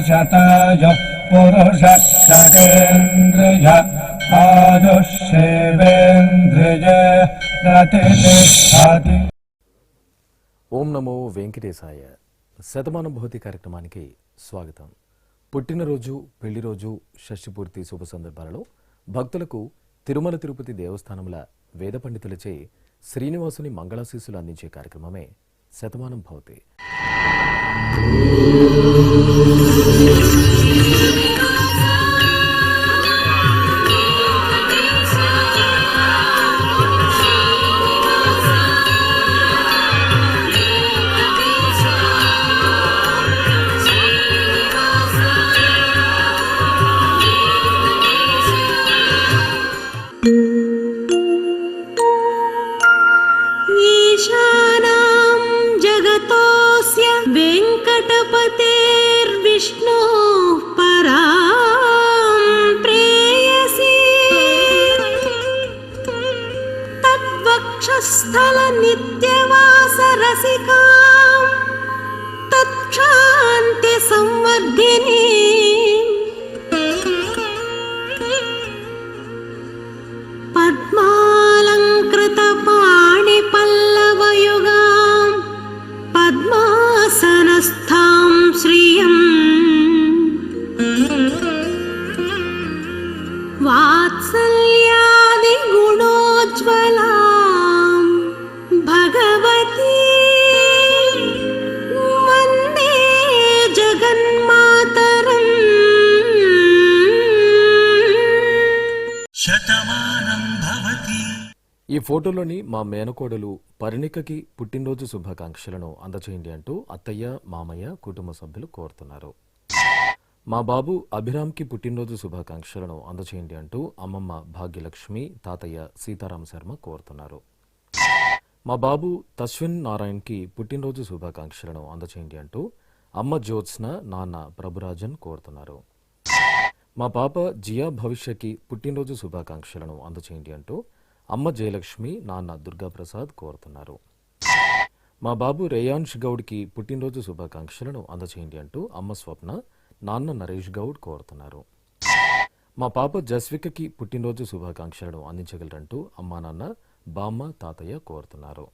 శతాయ పురుష శతేంద్రియ ఆయుష్యేవేంద్రియ ప్రతిష్టతి. ఓం నమో వెంకటేశాయ. శతమానం భవతి కార్యక్రమానికి స్వాగతం. పుట్టినరోజు, పెళ్లిరోజు, షష్ఠిపూర్తి శుభ సందర్భాలలో భక్తులకు తిరుమల తిరుపతి దేవస్థానముల వేద పండితులచే శ్రీనివాసుని మంగళాశీస్సులు అందించే కార్యక్రమమే శతమానం భవతి. विष्णुः परां प्रेयसी तद्वक्षस्थल नित्यवासरसिकां तत्क्षान्ति संवर्धिनी पद्मालंकृत पाणिपल्लवयुगां पद्मासनस्थां श्रियम् वात्सल्यादि गुणोज्ज्वलां भगवती वन्दे जगन्मातरम्. శతమానం భవతి. ఈ ఫోటోలోని మా మేనకోడలు పరిణికకి పుట్టినరోజు శుభాకాంక్షలను అందచేయండి అంటూ అత్తయ్య, మామయ్య, కుటుంబ సభ్యులు కోరుతున్నారు. మా బాబు అభిరామ్కి పుట్టినరోజు శుభాకాంక్షలను అందచేయండి అంటూ అమ్మమ్మ భాగ్యలక్ష్మి, తాతయ్య సీతారామ శర్మ కోరుతున్నారు. మా బాబు తస్విన్ నారాయణ్కి పుట్టినరోజు శుభాకాంక్షలను అందచేయండి అంటూ అమ్మ జ్యోత్స్న, నాన్న ప్రభురాజన్ కోరుతున్నారు. మా పాప జియా భవిష్యకి పుట్టినరోజు శుభాకాంక్షలను అందచేయండి అంటూ అమ్మ జయలక్ష్మి, నాన్న దుర్గాప్రసాద్ కోరుతున్నారు. మా బాబు రేయాన్ష్ గౌడ్కి పుట్టినరోజు శుభాకాంక్షలను అందచేయండి అంటూ అమ్మ స్వప్న, నాన్న నరేష్ గౌడ్ కోరుతున్నారు. మా పాప జస్వికకి పుట్టినరోజు శుభాకాంక్షలను అందించగలరంటూ అమ్మా నాన్న, బామ్మ, తాతయ్య కోరుతున్నారు.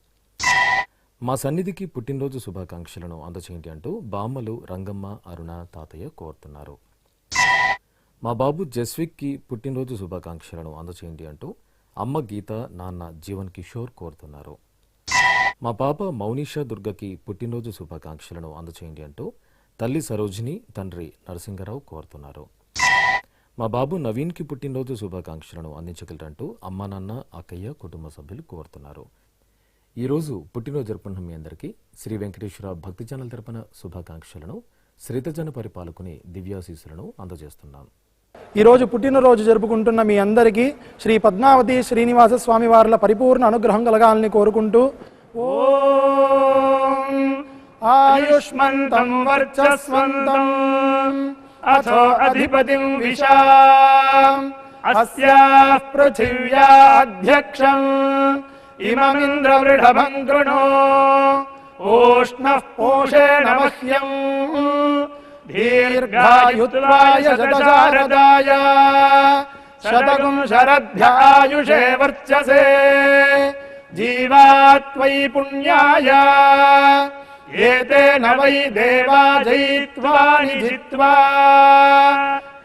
మా సన్నిధికి పుట్టినరోజు శుభాకాంక్షలను అందచేయండి అంటూ బామ్మలు రంగమ్మ, అరుణ, తాతయ్య కోరుతున్నారు. మా బాబు జస్విక్కి పుట్టినరోజు శుభాకాంక్షలను అందచేయండి అంటూ అమ్మ గీత, నాన్న జీవన్ కిషోర్ కోరుతున్నారు. మా పాప మౌనిషా దుర్గకి పుట్టినరోజు శుభాకాంక్షలను అందచేయండి అంటూ తల్లి సరోజిని, తండ్రి నరసింగరావు కోరుతున్నారు. మా బాబు నవీన్కి పుట్టినరోజు శుభాకాంక్షలను అందించగలరంటూ అమ్మా నాన్న, అక్కయ్య, కుటుంబ సభ్యులు కోరుతున్నారు. ఈరోజు పుట్టినరోజు జరుపుకున్న మీ అందరికీ శ్రీ వెంకటేశ్వర భక్తి ఛానల్ తరపున శుభాకాంక్షలను, శ్రీతజన పరిపాలకుని దివ్యాశీస్సులను అందజేస్తున్నాం. ఈరోజు పుట్టినరోజు జరుపుకుంటున్న మీ అందరికీ శ్రీ పద్మావతి శ్రీనివాస స్వామి వార్ల పరిపూర్ణ అనుగ్రహం కలగాలని కోరుకుంటూ ఓం ఆయుష్మంతం వర్చస్వంతం అథో అధిపతిం విశాం అస్యాః పృథివ్యాధ్యక్షం ఇమమింద్ర వృఢభం గృణో ఓష్ణః పోషేణ మహ్యం దీర్ఘాయుత్వాయ శతశారదాయ శతకం శరధ్యాయుషే వర్చసే జీవాత్వై పుణ్యాయ ఏతేన వై దేవా జయిత్వాని జిత్వా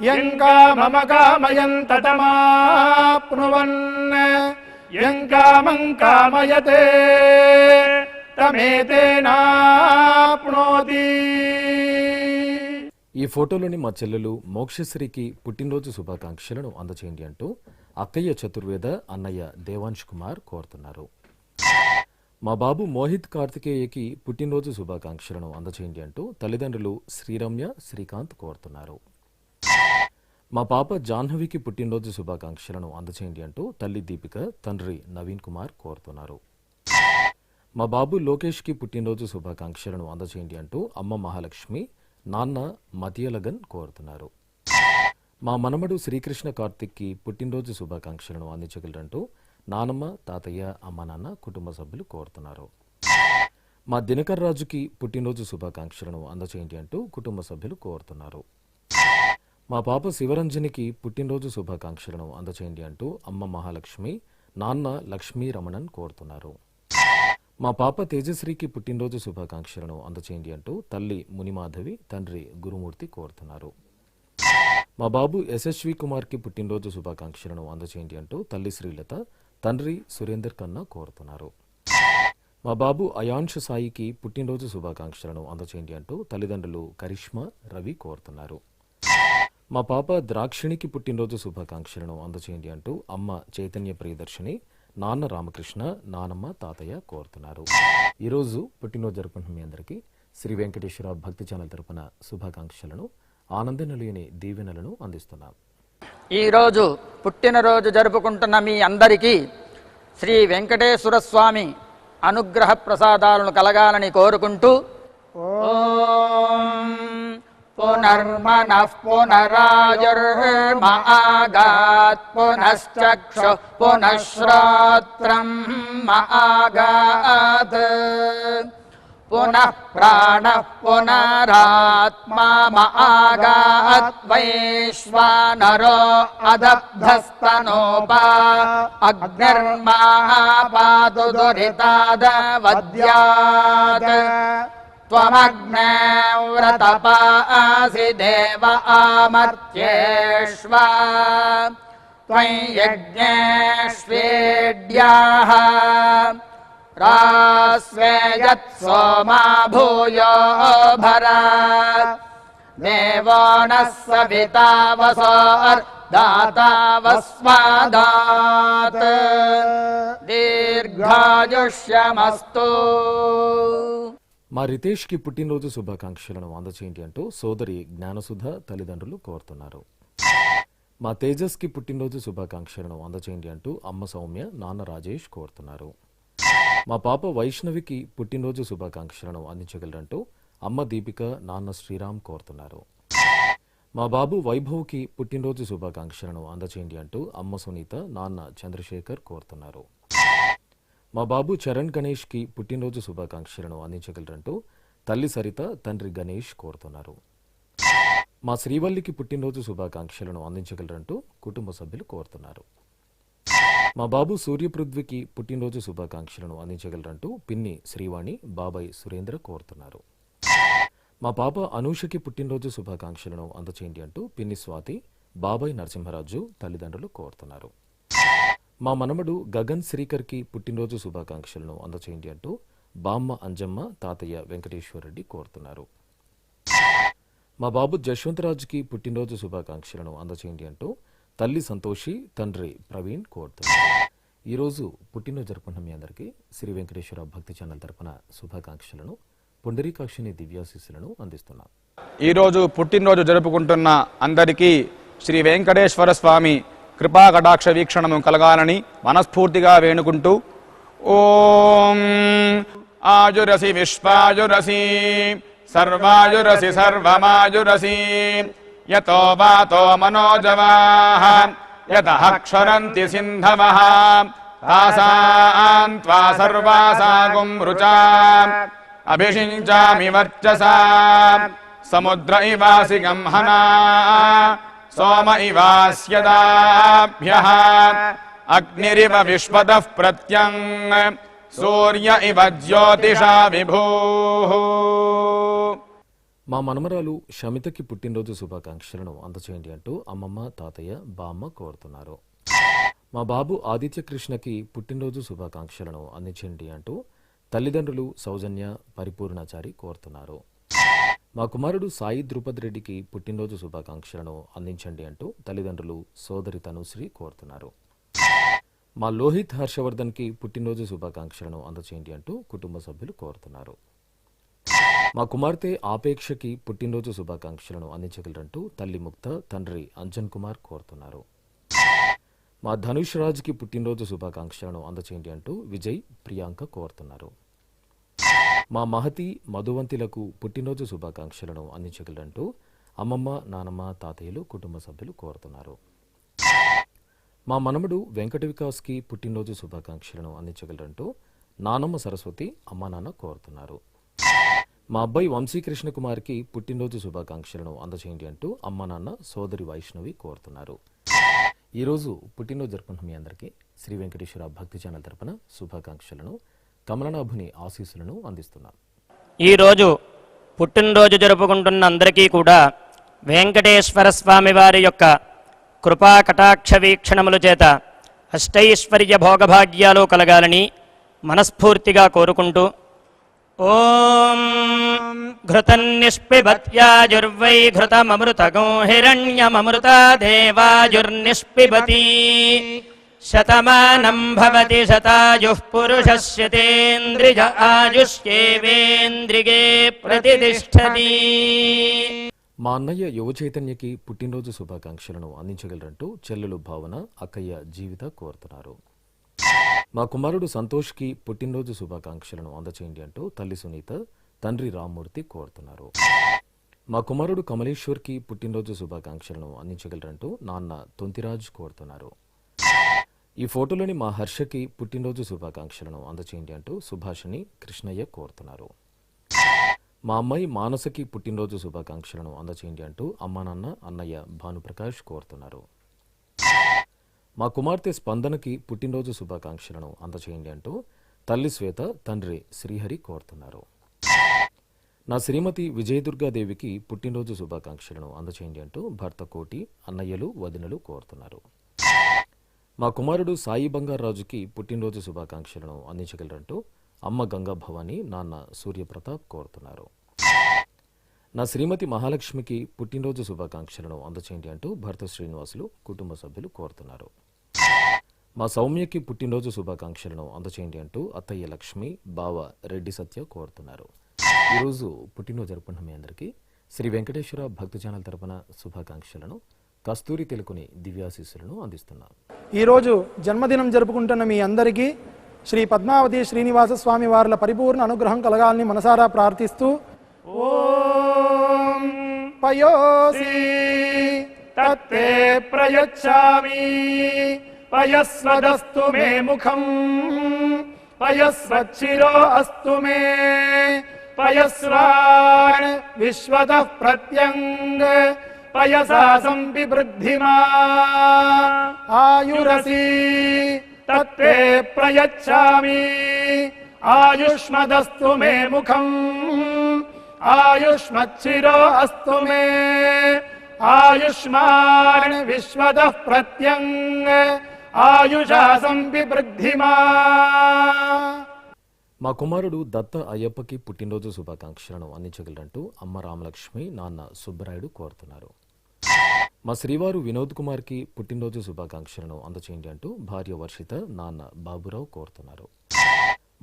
యం కామమ కామయంత తమాప్నువన్ యం కామం కామయతే తమేతేనాప్నోతి. ఈ ఫోటోలోని మా చెల్లెలు మోక్షశ్రీకి పుట్టినరోజు శుభాకాంక్షలను అందచేయండి అంటూ అక్కయ్య చతుర్వేద, అన్నయ్య దేవాంశ్ కుమార్ కోరుతున్నారు. మా బాబు మోహిత్ కార్తికేయకి పుట్టినరోజు శుభాకాంక్షలను అందచేయండి అంటూ తల్లిదండ్రులు శ్రీరమ్య, శ్రీకాంత్ కోరుతున్నారు. మా పాప జాహ్నవికి పుట్టినరోజు శుభాకాంక్షలను అందచేయండి అంటూ తల్లి దీపిక, తండ్రి నవీన్ కుమార్ కోరుతున్నారు. మా బాబు లోకేష్కి పుట్టినరోజు శుభాకాంక్షలను అందచేయండి అంటూ అమ్మ మహాలక్ష్మి, నాన్న మతియలగన్ కోరుతున్నారు. మా మనమడు శ్రీకృష్ణ కార్తిక్కి పుట్టినరోజు శుభాకాంక్షలను అందించగలరంటూ నానమ్మ, తాతయ్య, అమ్మ నాన్న, కుటుంబ సభ్యులు కోరుతున్నారు. మా దినకర్ రాజుకి పుట్టినరోజు శుభాకాంక్షలను అందచేయండి అంటూ కుటుంబ సభ్యులు కోరుతున్నారు. మా పాప శివరంజనికి పుట్టినరోజు శుభాకాంక్షలను అందచేయండి అంటూ అమ్మ మహాలక్ష్మి, నాన్న లక్ష్మీ రమణన్ కోరుతున్నారు. మా పాప తేజశ్రీకి పుట్టినరోజు శుభాకాంక్షలను అందచేయండి అంటూ తల్లి మునిమాధవి, తండ్రి గురుమూర్తి కోరుతున్నారు. మా బాబు యశస్వి కుమార్కి పుట్టినరోజు శుభాకాంక్షలను అందచేయండి అంటూ తల్లి శ్రీలత, తండ్రి సురేందర్ కన్నా కోరుతున్నారు. మా బాబు అయాంష్ సాయికి పుట్టినరోజు శుభాకాంక్షలను అందచేయండి అంటూ తల్లిదండ్రులు కరిష్మా, రవి కోరుతున్నారు. మా పాప ద్రాక్షిణికి పుట్టినరోజు శుభాకాంక్షలను అందచేయండి అంటూ అమ్మ చైతన్య ప్రియదర్శిని, నాన్న రామకృష్ణ, నానమ్మ, తాతయ్య కోరుతున్నారు. ఈరోజు పుట్టినరోజు జరుపుకుంటున్న మీ అందరికీ శ్రీ వెంకటేశ్వర భక్తి ఛానల్ తరపున శుభాకాంక్షలను, ఆనంద నిలయని దీవెనలను అందిస్తున్నాం. ఈరోజు పుట్టినరోజు జరుపుకుంటున్న మీ అందరికీ శ్రీ వెంకటేశ్వర స్వామి అనుగ్రహ ప్రసాదాలను కలగాలని కోరుకుంటూ ఓం పునర్మనః పునరాయుర్మాగాత్ పునశ్చక్షు పునఃశ్రోత్రం మాగాత్ పునః ప్రాణః పునరాత్మా మాగాత్ వైశ్వానరో అదబ్ధస్తనోపా అగ్నిర్మాపాతు దురితాదవద్యాత్ త్వమగ్నే వ్రతపాసి దేవ ఆమర్త్యేష్వ త్వం యజ్ఞేష్వేడ్యాః రాస్వేయత్ సోమా భూయో భరా దేవో నః సవితా వసోర్దాతా వస్మాదాత్ దీర్ఘాయుష్యమస్తు. మా రితేష్కి పుట్టినరోజు శుభాకాంక్షలను అందచేయండి అంటూ సోదరి జ్ఞానసుధ తల్లిదండ్రులు కోరుతున్నారు. మా తేజస్కి పుట్టినరోజు శుభాకాంక్షలను అందచేయండి అంటూ అమ్మ సౌమ్య, నాన్న రాజేష్ కోరుతున్నారు. మా పాప వైష్ణవికి పుట్టినరోజు శుభాకాంక్షలను అందించగలరంటూ అమ్మ దీపిక, నాన్న శ్రీరామ్ కోరుతున్నారు. మా బాబు వైభవ్కి పుట్టినరోజు శుభాకాంక్షలను అందచేయండి అంటూ అమ్మ సునీత, నాన్న చంద్రశేఖర్ కోరుతున్నారు. మా బాబు చరణ్ గణేష్కి పుట్టినరోజు శుభాకాంక్షలను అందించగలరంటూ తల్లి సరిత, తండ్రి గణేష్ కోరుతున్నారు. మా శ్రీవల్లికి పుట్టినరోజు శుభాకాంక్షలను అందించగలరంటూ కుటుంబ సభ్యులు కోరుతున్నారు. మా బాబు సూర్యపృథ్వీకి పుట్టినరోజు శుభాకాంక్షలను అందించగలరంటూ పిన్ని శ్రీవాణి, బాబాయ్ సురేంద్ర కోరుతున్నారు. మా పాప అనూషకి పుట్టినరోజు శుభాకాంక్షలను అందచేయండి అంటూ పిన్ని స్వాతి, బాబాయ్ నరసింహరాజు తల్లిదండ్రులు కోరుతున్నారు. మా మనమడు గగన్ శ్రీకర్కి పుట్టినరోజు శుభాకాంక్షలను అందచేయండి అంటూ బామ్మ అంజమ్మ, తాతయ్య వెంకటేశ్వరరెడ్డి కోరుతున్నారు. మా బాబు జశ్వంతరాజుకి పుట్టినరోజు శుభాకాంక్షలను అందచేయండి అంటూ తల్లి సంతోషి, తండ్రి ప్రవీణ్ కోరుతున్నారు. ఈరోజు పుట్టినరోజు జరుపుకుంటున్న మీ అందరికీ శ్రీ వెంకటేశ్వర భక్తి ఛానల్ తరపున శుభాకాంక్షలను, పుండరీకాక్షిని దివ్యాశీస్సులను అందిస్తున్నాం. ఈరోజు పుట్టినరోజు జరుపుకుంటున్న అందరికీ శ్రీ వెంకటేశ్వర స్వామి కృపా కటాక్ష వీక్షణము కలగాలని మనస్ఫూర్తిగా వేణుకుంటూ ఓం ఆయురసి విశ్వాయురసి సర్వాయురసి సర్వమాయురసి యతో వాతో మనోజవాః యతః క్షరంతి సింధవః తాసాం త్వా సర్వాసాగుం రుచాం అభిషించామి వర్చసా సముద్ర ఇవాసి గంహనా సోమ ఇవాస్యదాభ్యః అగ్నిరివ విశ్వతః ప్రత్యం సూర్య ఇవ జ్యోతిషా విభూః. మా మనమరాలు షమితకి పుట్టినరోజు శుభాకాంక్షలను అందచేయండి అంటూ అమ్మమ్మ, తాతయ్య, బామ్మ కోరుతున్నారు. మా బాబు ఆదిత్య కృష్ణకి పుట్టినరోజు శుభాకాంక్షలను అందించండి అంటూ తల్లిదండ్రులు సౌజన్య, పరిపూర్ణాచారి కోరుతున్నారు. మా కుమారుడు సాయి ద్రుపద్ రెడ్డికి పుట్టినరోజు శుభాకాంక్షలను అందించండి అంటూ తల్లిదండ్రులు సోదరి తనుశ్రీ కోరుతున్నారు. మా లోహిత్ హర్షవర్ధన్కి పుట్టినరోజు శుభాకాంక్షలను అందచేయండి అంటూ కుటుంబ సభ్యులు కోరుతున్నారు. మా కుమార్తె ఆపేక్షకి పుట్టినరోజు శుభాకాంక్షలను అందించగలరంటూ తల్లి ముక్త, తండ్రి అంజన్ కుమార్ కోరుతున్నారు. మా ధనుష్ రాజ్కి పుట్టినరోజు శుభాకాంక్షలను అందచేయండి అంటూ విజయ్, ప్రియాంక కోరుతున్నారు. మా మహతి, మధువంతిలకు పుట్టినరోజు శుభాకాంక్షలను అందించగలరంటూ అమ్మమ్మ, నానమ్మ, తాతయ్యలు, కుటుంబ సభ్యులు కోరుతున్నారు. మా మనమడు వెంకట వికాస్కి పుట్టినరోజు శుభాకాంక్షలను అందించగలరంటూ నానమ్మ సరస్వతి అమ్మా నాన్న కోరుతున్నారు. మా అబ్బాయి వంశీకృష్ణ కుమార్కి పుట్టినరోజు శుభాకాంక్షలను అందజేయండి అంటూ అమ్మా నాన్న సోదరి వైష్ణవి కోరుతున్నారు. ఈరోజు పుట్టినరోజు జరుపుకున్న మీ అందరికీ శ్రీ వెంకటేశ్వర భక్తి ఛానల్ తరపున శుభాకాంక్షలను, కమలనాభుని ఆశీస్సులను అందిస్తున్నాం. ఈరోజు పుట్టినరోజు జరుపుకుంటున్న అందరికీ కూడా వెంకటేశ్వర స్వామి వారి యొక్క కృపా కటాక్ష వీక్షణముల చేత అష్టైశ్వర్య భోగభాగ్యాలు కలగాలని మనస్ఫూర్తిగా కోరుకుంటూ ఓం ఘృతన్నిష్పిబత్యాజుర్వై ఘృతమమృతగో హిరణ్యమమృతా దేవాజుర్నిష్పిబతి శతమానం భవతి శతాయుః పురుషస్యతేంద్రియ ఆయుష్యేవేంద్రిగే ప్రతిష్టతి. మా అన్నయ్య యువ చైతన్యకి పుట్టినరోజు శుభాకాంక్షలను అందించగలరంటూ చెల్లెలు భావన, అక్కయ్య జీవిత కోరుతున్నారు. మా కుమారుడు సంతోష్కి పుట్టినరోజు శుభాకాంక్షలను అందచేయండి అంటూ తల్లి సునీత, తండ్రి రామ్మూర్తి కోరుతున్నారు. మా కుమారుడు కమలేశ్వర్కి పుట్టినరోజు శుభాకాంక్షలను అందించగలరంటూ నాన్న తొంతిరాజ్ కోరుతున్నారు. ఈ ఫోటోలోని మా హర్షకి పుట్టినరోజు శుభాకాంక్షలను అందచేయండి అంటూ సుభాషిణి, కృష్ణయ్య కోరుతున్నారు. మా అమ్మాయి మానసకి పుట్టినరోజు శుభాకాంక్షలను అందచేయండి అంటూ అమ్మా నాన్న, అన్నయ్య భానుప్రకాష్ కోరుతున్నారు. మా కుమార్తె స్పందనకి పుట్టినరోజు శుభాకాంక్షలను అందచేయండి అంటూ తల్లి శ్వేత, తండ్రి శ్రీహరి కోరుతున్నారు. నా శ్రీమతి విజయదుర్గాదేవికి పుట్టినరోజు శుభాకాంక్షలను అందచేయండి అంటూ భర్త కోటి, అన్నయ్యలు, వదినలు కోరుతున్నారు. మా కుమారుడు సాయి బంగారాజుకి పుట్టినరోజు శుభాకాంక్షలను అందించగలరంటూ అమ్మ గంగా భవాని, నాన్న సూర్యప్రతాప్ కోరుతున్నారు. నా శ్రీమతి మహాలక్ష్మికి పుట్టినరోజు శుభాకాంక్షలను అందచేయండి అంటూ భర్త శ్రీనివాసులు, కుటుంబ సభ్యులు కోరుతున్నారు. మా సౌమ్యకి పుట్టినరోజు శుభాకాంక్షలను అందచేయండి అంటూ అత్తయ్య లక్ష్మి, బావ రెడ్డి సత్య కోరుతున్నారు. ఈరోజు పుట్టినరోజు జరుపుకున్న మీ అందరికీ శ్రీ వెంకటేశ్వర భక్తి ఛానల్ తరపున శుభాకాంక్షలను, కస్తూరి తెలుకుని దివ్యాశీస్సులను అందిస్తున్నాం. ఈరోజు జన్మదినం జరుపుకుంటున్న మీ అందరికీ శ్రీ పద్మావతి శ్రీనివాస స్వామి వార్ల పరిపూర్ణ అనుగ్రహం కలగాలని మనసారా ప్రార్థిస్తూ ఓం పయోసి తత్తే ప్రయచ్చామి పయస్వదస్తు మే ముఖం పయస్వచ్చిరో అస్తు మే పయస్వాన్ విశ్వతః ప్రత్యంగ పయసా సంపివృద్ధిమా ఆయురసి తత్తే ప్రయచ్చామి ఆయుష్మదస్తు మే ముఖం ఆయుష్మచ్చిరో అస్తు మే ఆయుష్మాన్ విశ్వతః ప్రత్యంగ ఆయుషా సంపివృద్ధిమా. మా కుమారుడు దత్త అయ్యప్పకి పుట్టినరోజు శుభాకాంక్షలను అందించగలరంటూ అమ్మ రామలక్ష్మి, నాన్న సుబ్బరాయుడు కోరుతున్నారు. మా శ్రీవారు వినోద్ కుమార్కి పుట్టినరోజు శుభాకాంక్షలను అందచేయండి అంటూ భార్య వర్షిత, నాన్న బాబురావు కోరుతున్నారు.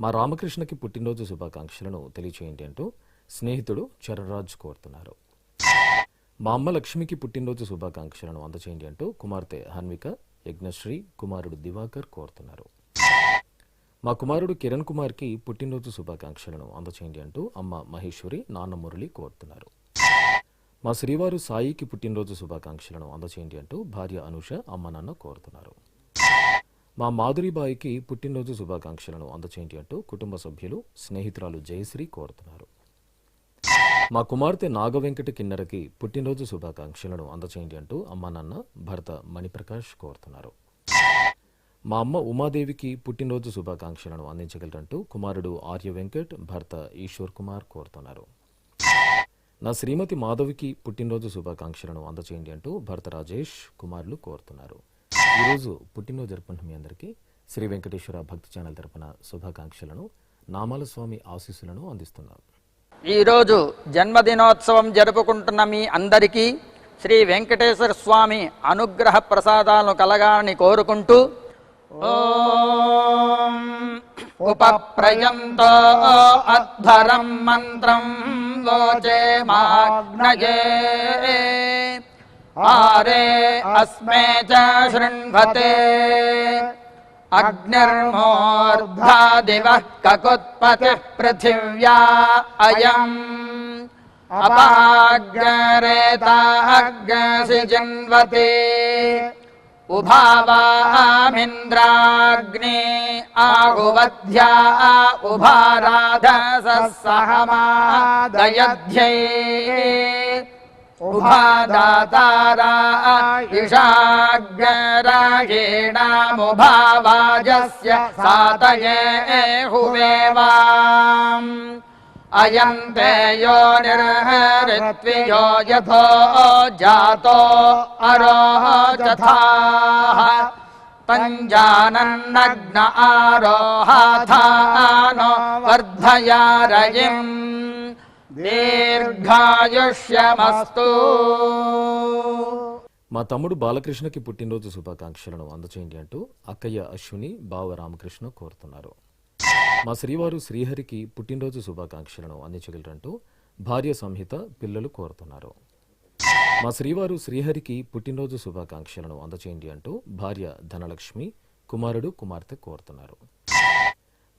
మా రామకృష్ణకి పుట్టినరోజు శుభాకాంక్షలను తెలియచేయండి అంటూ స్నేహితుడు చరణరాజ్ కోరుతున్నారు. మా అమ్మ లక్ష్మికి పుట్టినరోజు శుభాకాంక్షలను అందచేయండి అంటూ కుమార్తె హన్విక, యజ్ఞశ్రీ, కుమారుడు దివాకర్ కోరుతున్నారు. మా కుమారుడు కిరణ్ కుమార్కి పుట్టినరోజు శుభాకాంక్షలను అందచేయండి అంటూ అమ్మ మహేశ్వరి, నాన్న మురళి కోరుతున్నారు. మా శ్రీవారు సాయికి పుట్టినరోజు శుభాకాంక్షలను అందచేయండి అంటూ భార్య అనుష, అమ్మ నాన్న కోరుతున్నారు. మా మాధురిబాయికి పుట్టినరోజు శుభాకాంక్షలను అందచేయండి అంటూ కుటుంబ సభ్యులు, స్నేహితురాలు జయశ్రీ కోరుతున్నారు. మా కుమార్తె నాగవెంకట కిన్నెరకి పుట్టినరోజు శుభాకాంక్షలను అందచేయండి అంటూ అమ్మా నాన్న, భర్త మణిప్రకాష్ కోరుతున్నారు. మా అమ్మ ఉమాదేవికి పుట్టినరోజు శుభాకాంక్షలను అందించగలరంటూ కుమారుడు ఆర్య వెంకట్, భర్త ఈశ్వర్ కుమార్ కోరుతున్నారు. నా శ్రీమతి మాధవికి పుట్టినరోజు శుభాకాంక్షలను అందచేయండి అంటూ భర్త రాజేష్, కుమారులు కోరుతున్నారు. ఈరోజు పుట్టినరోజు జరుపుకున్న మీ అందరికీ శ్రీ వెంకటేశ్వర భక్తి ఛానల్ తరపున శుభాకాంక్షలను, నామాల స్వామి ఆశీస్సులను అందిస్తున్నాం. ఈరోజు జన్మదినోత్సవం జరుపుకుంటున్న మీ అందరికీ శ్రీ వెంకటేశ్వర స్వామి అనుగ్రహ ప్రసాదాలను కలగాలని కోరుకుంటూ ఓం ఉపప్రయంతో అధ్వరం మంత్రం లోచే మాగ్నయే ఆరే అస్మే చ శృణ్వతే అగ్నిర్మోర్ధ్వా దివః కకుత్పతిః పృథివ్యా అయం అపాగ్రేతాగ్సి జన్వతే ఉభావామింద్రాగ్నే आहुवध्या उभाराधसः सहमादयध्यै उभादातारा इषाग्रायेणामुभावाजस्य सातये हुवेवाम् अयन्ते यो निर्हरित्वियो यथो जातो अरोहथाः पञ्जानन्नग्न आरोहाथानो वर्धयारयिम् దీర్ఘాయుష్యమస్తు. మా తమ్ముడు బాలకృష్ణకి పుట్టినరోజు శుభాకాంక్షలను అందచేయండి అంటూ అక్కయ్య అశ్విని బావ రామకృష్ణ కోరుతున్నారు. మా శ్రీవారు శ్రీహరికి పుట్టినరోజు శుభాకాంక్షలను అందించగలరంటూ భార్య సంహిత పిల్లలు కోరుతున్నారు. మా శ్రీవారు శ్రీహరికి పుట్టినరోజు శుభాకాంక్షలను అందచేయండి అంటూ భార్య ధనలక్ష్మి కుమారుడు కుమార్తె కోరుతున్నారు.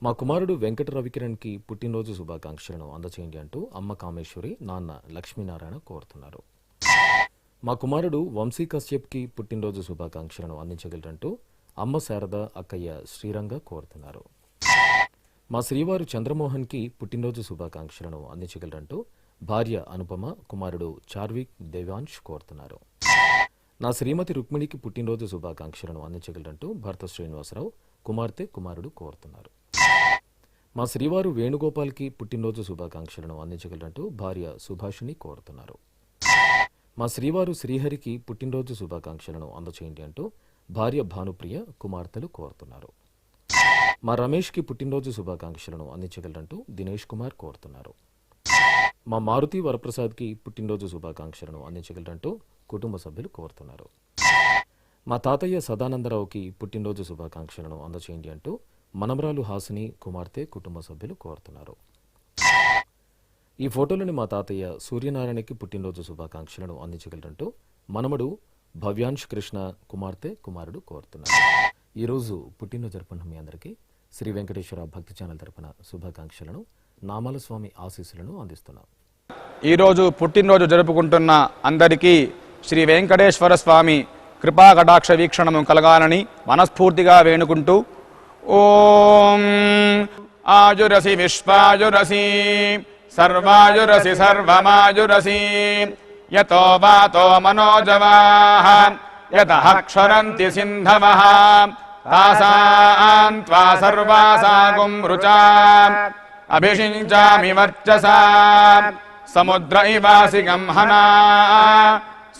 మా కుమారుడు వెంకట రవికిరణ్కి పుట్టినరోజు శుభాకాంక్షలను అందచేయండి అంటూ అమ్మ కామేశ్వరి నాన్న లక్ష్మీనారాయణ కోరుతున్నారు. మా కుమారుడు వంశీ కశ్యప్కి పుట్టినరోజు శుభాకాంక్షలను అందించగలరంటూ అమ్మ శారద అక్కయ్య శ్రీరంగ కోరుతున్నారు. మా శ్రీవారు చంద్రమోహన్కి పుట్టినరోజు శుభాకాంక్షలను అందించగలరంటూ భార్య అనుపమ కుమారుడు చార్విక్ దేవాంశ్ కోరుతున్నారు. నా శ్రీమతి రుక్మిణికి పుట్టినరోజు శుభాకాంక్షలను అందించగలరంటూ భర్త శ్రీనివాసరావు కుమార్తె కుమారుడు కోరుతున్నారు. మా శ్రీవారు వేణుగోపాల్కి పుట్టినరోజు శుభాకాంక్షలను అందించగలరంటూ భార్య సుభాషిణి కోరుతున్నారు. మా శ్రీవారు శ్రీహరికి పుట్టినరోజు శుభాకాంక్షలను అందచేయండి అంటూ భార్య భానుప్రియ కుమార్తెలు కోరుతున్నారు. మా రమేష్కి పుట్టినరోజు శుభాకాంక్షలను అందించగలరంటూ దినేష్ కుమార్ కోరుతున్నారు. మా మారుతి వరప్రసాద్కి పుట్టినరోజు శుభాకాంక్షలను అందించగలరంటూ కుటుంబ సభ్యులు కోరుతున్నారు. మా తాతయ్య సదానందరావుకి పుట్టినరోజు శుభాకాంక్షలను అందచేయండి అంటూ మనమరాలు హాసిని కుమార్తె కుటుంబ సభ్యులు కోరుతున్నారు. ఈ ఫోటోలోని మా తాతయ్య సూర్యనారాయణకి పుట్టినరోజు శుభాకాంక్షలను అందించగలరంటూ మనమడు భవ్యాంశ్ కృష్ణ కుమార్తె కుమారుడు కోరుతున్నారు. ఈరోజు పుట్టినరోజు జరుపుకున్న మీ అందరికీ శ్రీ వెంకటేశ్వర భక్తి ఛానల్ తరపున శుభాకాంక్షలను నామాల స్వామి ఆశీస్సులను అందిస్తున్నాం. ఈరోజు పుట్టినరోజు జరుపుకుంటున్న అందరికీ శ్రీ వెంకటేశ్వర స్వామి కృపా కటాక్ష వీక్షణము కలగాలని మనస్ఫూర్తిగా వేణుకుంటూ ఓం ఆయురసి విశ్వాయురసి సర్వాయురసి సర్వమాయురసి యతో వాతో మనోజవాః యతః క్షరంతి సింధవః తాసాం త్వా సర్వాసాగుం రుచా అభిషించామి వర్చసా సముద్ర ఇవాసి గంహనా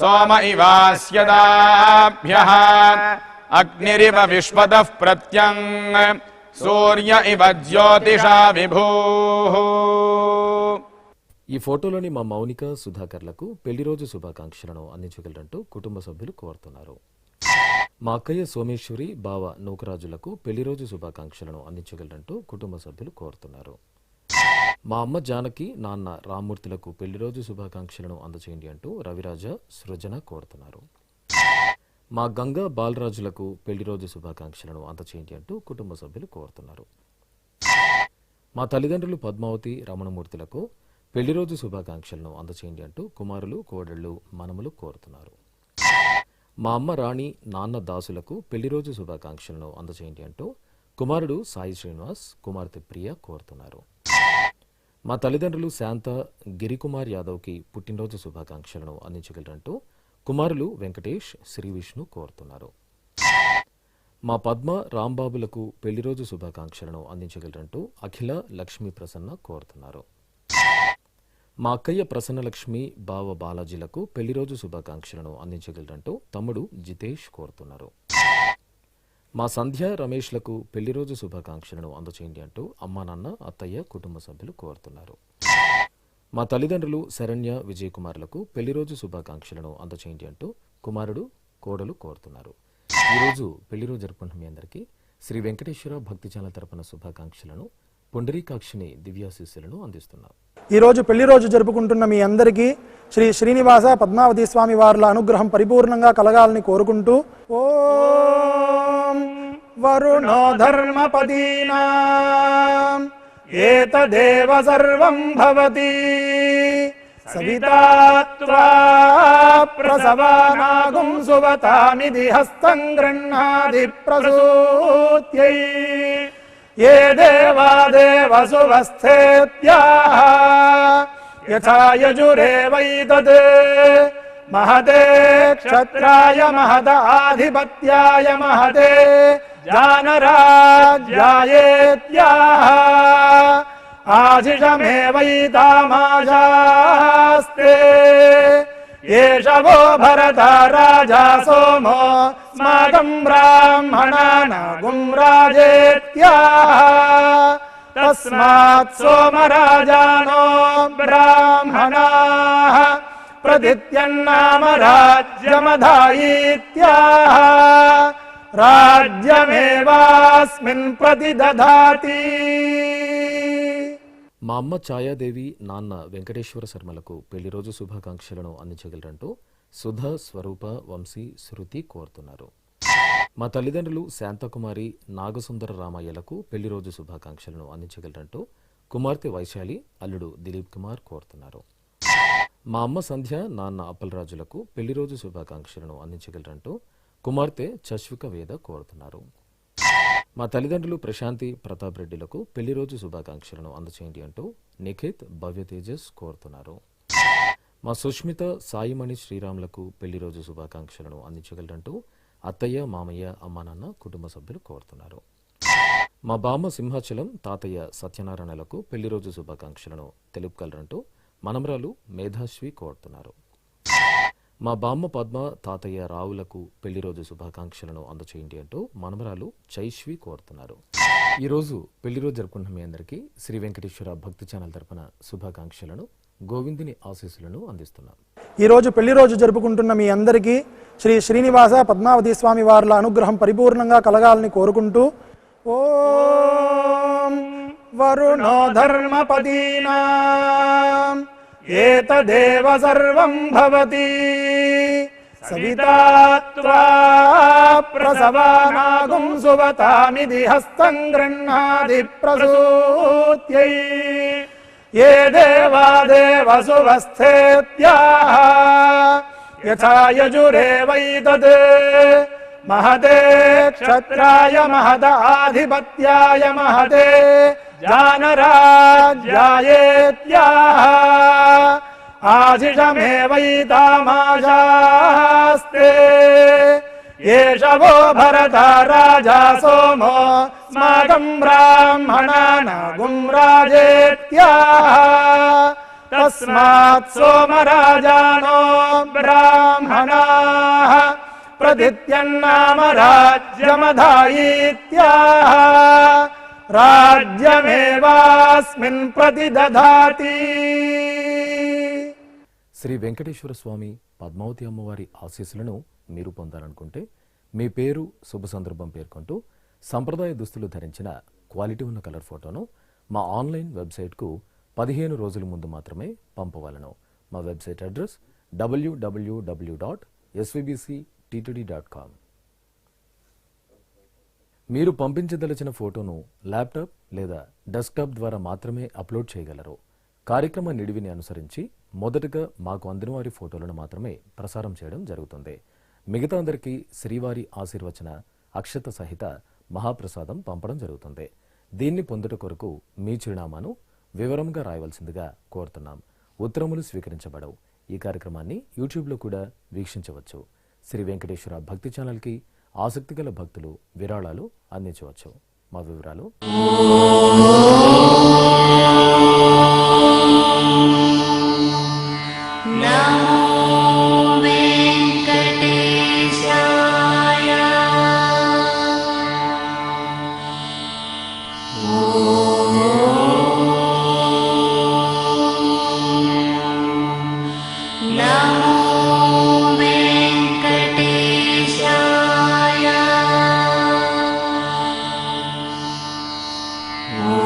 సోమ ఇవాస్యదాభ్యః అగ్నిరివ విశ్వతః ప్రత్యంగ్ సూర్య ఇవ జ్యోతిషా విభూః. ఈ ఫోటోలోని మా మౌనిక సుధాకర్లకు పెళ్లిరోజు శుభాకాంక్షలను అందించగలరంటూ కుటుంబ సభ్యులు కోరుతున్నారు. మా అక్కయ్య సోమేశ్వరి బావ నూకరాజులకు పెళ్లిరోజు శుభాకాంక్షలను అందించగలరంటూ కుటుంబ సభ్యులు కోరుతున్నారు. మా అమ్మ జానకి నాన్న రామ్మూర్తులకు పెళ్లిరోజు శుభాకాంక్షలను అందచేయండి అంటూ రవిరాజ సృజన కోరుతున్నారు. మా గంగా బాలరాజులకు పెళ్లిరోజు శుభాకాంక్షలను అందచేయండి అంటూ కుటుంబ సభ్యులు కోరుతున్నారు. మా తల్లిదండ్రులు పద్మావతి రమణమూర్తులకు పెళ్లిరోజు శుభాకాంక్షలను అందచేయండి అంటూ కుమారులు కోడళ్లు మనములు కోరుతున్నారు. మా అమ్మ రాణి నాన్న దాసులకు పెళ్లిరోజు శుభాకాంక్షలను అందచేయండి అంటూ కుమారుడు సాయి శ్రీనివాస్ కుమార్తె ప్రియ కోరుతున్నారు. మా తల్లిదండ్రులు శాంత గిరికుమార్ యాదవ్కి పుట్టినరోజు శుభాకాంక్షలను అందించగలరంటూ కుమారులు వెంకటేష్ శ్రీ విష్ణు కోరుతున్నారు. మా పద్మ రాంబాబులకు పెళ్లిరోజు శుభాకాంక్షలను అందించగలరంటూ అఖిల లక్ష్మీ ప్రసన్న కోరుతున్నారు. మా అక్కయ్య ప్రసన్నలక్ష్మి బావ బాలాజీలకు పెళ్లిరోజు శుభాకాంక్షలను అందించగలరంటూ తమ్ముడు జితేష్ కోరుతున్నారు. మా సంధ్య రమేష్లకు పెళ్లిరోజు శుభాకాంక్షలను అందచేయండి అంటూ అమ్మా నాన్న అత్తయ్య కుటుంబ సభ్యులు కోరుతున్నారు. మా తల్లిదండ్రులు శరణ్య విజయ్ కుమార్లకు పెళ్లిరోజు శుభాకాంక్షలను అందచేయండి అంటూ కుమారుడు కోడలు కోరుతున్నారు. ఈరోజు పెళ్లిరోజు జరుపుకుంటున్న మీ అందరికీ శ్రీ వెంకటేశ్వర భక్తి ఛానల్ తరపున శుభాకాంక్షలను పుండరీకాక్షిని దివ్యాశీస్సులను అందిస్తున్నాం. ఈరోజు పెళ్లి రోజు జరుపుకుంటున్న మీ అందరికీ శ్రీ శ్రీనివాస పద్మావతి స్వామి వార్ల అనుగ్రహం పరిపూర్ణంగా కలగాలని కోరుకుంటూ ఓం వరుణో ధర్మపదీనాం ఏతదేవ సర్వం భవతి సవితా త్వా ప్రసవానాగుం సువతామిది హస్తం గృహ్ణాది ప్రసూత్యై ये देवादेवसुवस्थेत्याः यथा यजुरेवैतत् महते क्षत्राय महदाधिपत्याय महते जानराज्यायेत्याः आशिषमेवैतामाशास्ते एष वो भरता राजा सोमो स्माकम् ब्राह्मणानागुम् राजेत्याः तस्मात् सोमराजानो ब्राह्मणाः प्रदित्यन्नाम राज्यमधायीत्याः राज्यमेवास्मिन् प्रतिदधाति। మా అమ్మ ఛాయాదేవి నాన్న వెంకటేశ్వర శర్మలకు పెళ్లి రోజు శుభాకాంక్షలను అందించగలరంటూ సుధా స్వరూప వంశీ శృతి కోరుతున్నారు. మా తల్లిదండ్రులు శాంతకుమారి నాగసుందర రామయ్యలకు పెళ్లి రోజు శుభాకాంక్షలను అందించగలరంటూ కుమార్తె వైశాలి అల్లుడు దిలీప్ కుమార్ కోరుతున్నారు. మా అమ్మ సంధ్య నాన్న అప్పలరాజులకు పెళ్లి రోజు శుభాకాంక్షలను అందించగలరంటూ కుమార్తె చశ్విక వేద కోరుతున్నారు. మా తల్లిదండ్రులు ప్రశాంతి ప్రతాప్ రెడ్డిలకు పెళ్లి రోజు శుభాకాంక్షలను అందచేయండి అంటూ నిఖిత్ భవ్య తేజస్ కోరుతున్నారు. మా సుష్మిత సాయిమణి శ్రీరాములకు పెళ్లి రోజు శుభాకాంక్షలను అందించగలరంటూ అత్తయ్య మామయ్య అమ్మానాన్న కుటుంబ సభ్యులు కోరుతున్నారు. మా బామ్మ సింహాచలం తాతయ్య సత్యనారాయణలకు పెళ్లి రోజు శుభాకాంక్షలను తెలుపుగలరంటూ మనమరాలు మేధాశ్వి కోరుతున్నారు. మా బామ్మ పద్మ తాతయ్య రావులకు పెళ్లి రోజు శుభాకాంక్షలను అందచేయండి అంటూ మనమరాలు చైశ్వి కోరుతున్నారు. ఈరోజు పెళ్లి రోజు జరుపుకున్న మీ అందరికీ శ్రీ వెంకటేశ్వర భక్తి ఛానల్ తరపున శుభాకాంక్షలను గోవిందుని ఆశీస్సులను అందిస్తున్నాం. ఈరోజు పెళ్లి రోజు జరుపుకుంటున్న మీ అందరికీ శ్రీ శ్రీనివాస పద్మావతి స్వామి వార్ల అనుగ్రహం పరిపూర్ణంగా కలగాలని కోరుకుంటూ ఓం వరుణో ధర్మపదీనాం ఏతదేవ సర్వం భవతి సవితా త్వా ప్రసవానాగుం సువతామిది హస్తం గృహ్ణాది ప్రసూత్యై ये देवादेवसुवस्थेत्याः यथा यजुरेवैतत् महते क्षत्राय महदाधिपत्याय महते जानराज्यायेत्याः आशिषमेवैतामाशास्ते एष वो भरता राजा सोमो स्माकम् ब्राह्मणानागुम् राजेत्याः तस्मात् सोमराजानो ब्राह्मणाः प्रदित्यन्नाम राज्यमधायीत्याः राज्यमेवास्मिन् प्रतिदधाति। శ్రీ వెంకటేశ్వర స్వామి పద్మావతి అమ్మవారి ఆశీస్సులను మీరు పొందాలనుకుంటే మీ పేరు శుభ సందర్భం పేర్కొంటూ సంప్రదాయ దుస్తులు ధరించిన క్వాలిటీ ఉన్న కలర్ ఫోటోను మా ఆన్లైన్ వెబ్సైట్కు 15 రోజుల ముందు మాత్రమే పంపవాలను. మా వెబ్సైట్ అడ్రస్ www.svbcttd.com. మీరు పంపించదలిచిన ఫోటోను ల్యాప్టాప్ లేదా డెస్క్టాప్ ద్వారా మాత్రమే అప్లోడ్ చేయగలరు. కార్యక్రమ నిడివిని అనుసరించి మొదటగా మాకు అందిన వారి ఫోటోలను మాత్రమే ప్రసారం చేయడం జరుగుతుంది. మిగతా అందరికీ శ్రీవారి ఆశీర్వచన అక్షత సహిత మహాప్రసాదం పంపడం జరుగుతుంది. దీన్ని పొందుట కొరకు మీ చిరునామాను వివరంగా రాయవలసిందిగా కోరుతున్నాం. ఉత్తరములు స్వీకరించబడవు. ఈ కార్యక్రమాన్ని యూట్యూబ్లో కూడా వీక్షించవచ్చు. శ్రీ వెంకటేశ్వర భక్తి ఛానల్కి ఆసక్తిగల భక్తులు విరాళాలు అందించవచ్చు. మా వివరాలు ఓ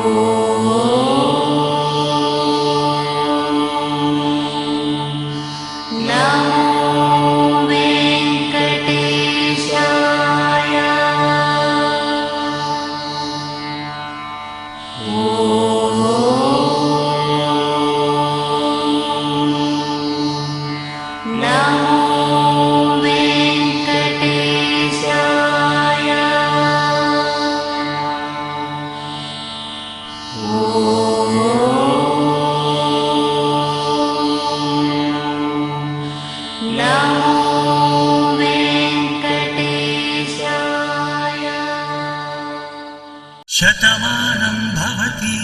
శతమానం భవతి